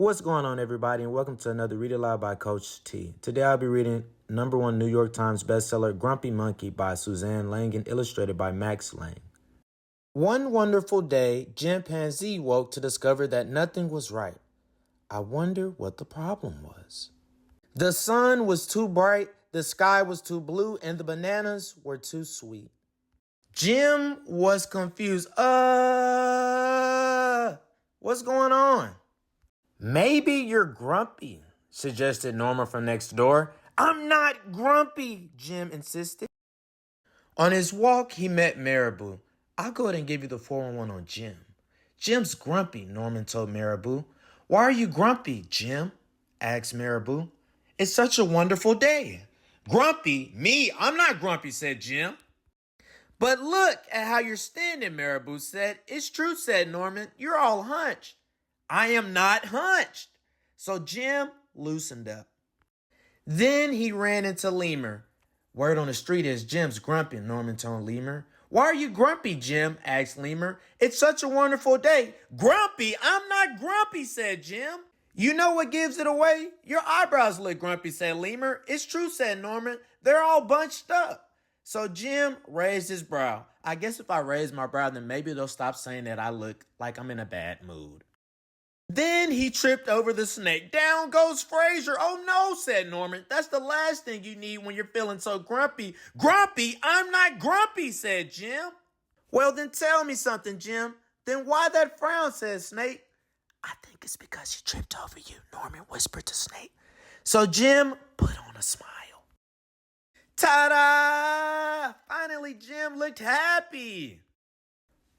What's going on, everybody, and welcome to another Read Aloud by Coach T. Today I'll be reading #1 New York Times bestseller Grumpy Monkey by Suzanne Lang and illustrated by Max Lang. One wonderful day, Chimpanzee woke to discover that nothing was right. I wonder what the problem was. The sun was too bright, the sky was too blue, and the bananas were too sweet. Jim was confused. What's going on? Maybe you're grumpy, suggested Norma from next door. I'm not grumpy, Jim insisted. On his walk, he met Marabou. I'll go ahead and give you the 411 on Jim. Jim's grumpy, Norman told Marabou. Why are you grumpy, Jim? Asked Marabou. It's such a wonderful day. Grumpy? Me? I'm not grumpy, said Jim. But look at how you're standing, Marabou said. It's true, said Norman. You're all hunched. I am not hunched. So Jim loosened up. Then he ran into Lemur. Word on the street is Jim's grumpy, Norman told Lemur. Why are you grumpy, Jim? Asked Lemur. It's such a wonderful day. Grumpy? I'm not grumpy, said Jim. You know what gives it away? Your eyebrows look grumpy, said Lemur. It's true, said Norman. They're all bunched up. So Jim raised his brow. I guess if I raise my brow, then maybe they'll stop saying that I look like I'm in a bad mood. Then he tripped over the snake. Down goes Fraser. Oh no, said Norman. That's the last thing you need when you're feeling so grumpy. Grumpy? I'm not grumpy, said Jim. Well, then tell me something, Jim. Then why that frown, said Snake. I think it's because she tripped over you, Norman whispered to Snake. So Jim put on a smile. Ta-da! Finally, Jim looked happy.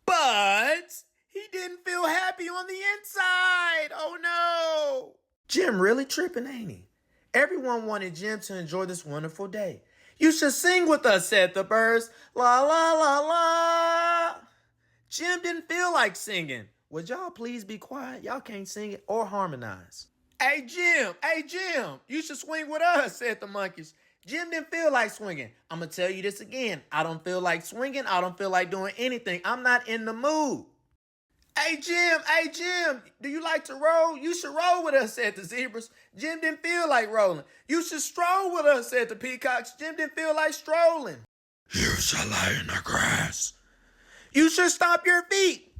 But he didn't feel happy on the inside. Oh, no. Jim really tripping, ain't he? Everyone wanted Jim to enjoy this wonderful day. You should sing with us, said the birds. La, la, la, la. Jim didn't feel like singing. Would y'all please be quiet? Y'all can't sing it or harmonize. Hey, Jim, you should swing with us, said the monkeys. Jim didn't feel like swinging. I'm going to tell you this again. I don't feel like swinging. I don't feel like doing anything. I'm not in the mood. Hey, Jim, do you like to roll? You should roll with us, said the zebras. Jim didn't feel like rolling. You should stroll with us, said the peacocks. Jim didn't feel like strolling. You shall lie in the grass. You should stomp your feet.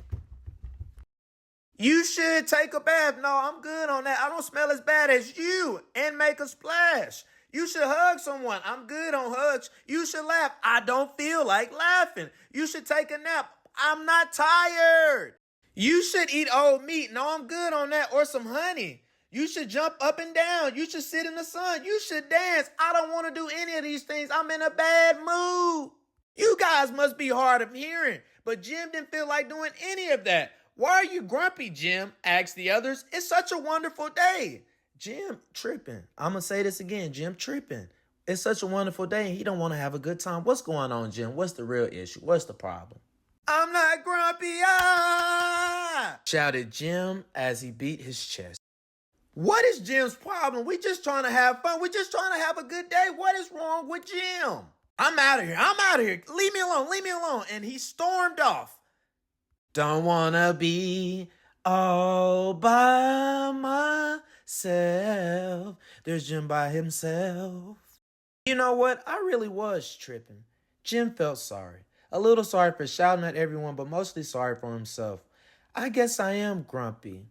You should take a bath. No, I'm good on that. I don't smell as bad as you. And make a splash. You should hug someone. I'm good on hugs. You should laugh. I don't feel like laughing. You should take a nap. I'm not tired. You should eat old meat. No, I'm good on that. Or some honey. You should jump up and down. You should sit in the sun. You should dance. I don't want to do any of these things. I'm in a bad mood. You guys must be hard of hearing. But Jim didn't feel like doing any of that. Why are you grumpy, Jim? Asked the others. It's such a wonderful day. Jim tripping. I'm going to say this again. Jim tripping. It's such a wonderful day and he don't want to have a good time. What's going on, Jim? What's the real issue? What's the problem? I'm not grumpy, shouted Jim as he beat his chest. What is Jim's problem? We just trying to have fun. We just trying to have a good day. What is wrong with Jim? I'm out of here. Leave me alone. And he stormed off. Don't want to be all by myself. There's Jim by himself. You know what? I really was tripping. Jim felt sorry. A little sorry for shouting at everyone, but mostly sorry for himself. I guess I am grumpy.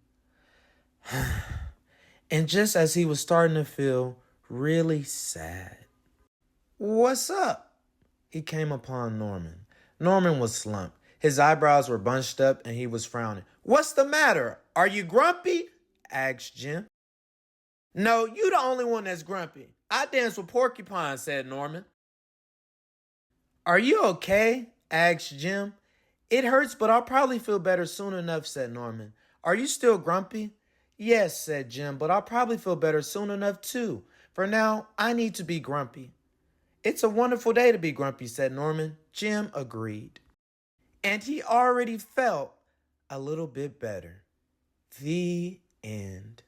And just as he was starting to feel really sad. What's up? He came upon Norman. Norman was slumped. His eyebrows were bunched up and he was frowning. What's the matter? Are you grumpy? Asked Jim. No, you the only one that's grumpy. I dance with porcupines, said Norman. Are you okay? Asked Jim. It hurts, but I'll probably feel better soon enough, said Norman. Are you still grumpy? Yes, said Jim, but I'll probably feel better soon enough too. For now, I need to be grumpy. It's a wonderful day to be grumpy, said Norman. Jim agreed. And he already felt a little bit better. The end.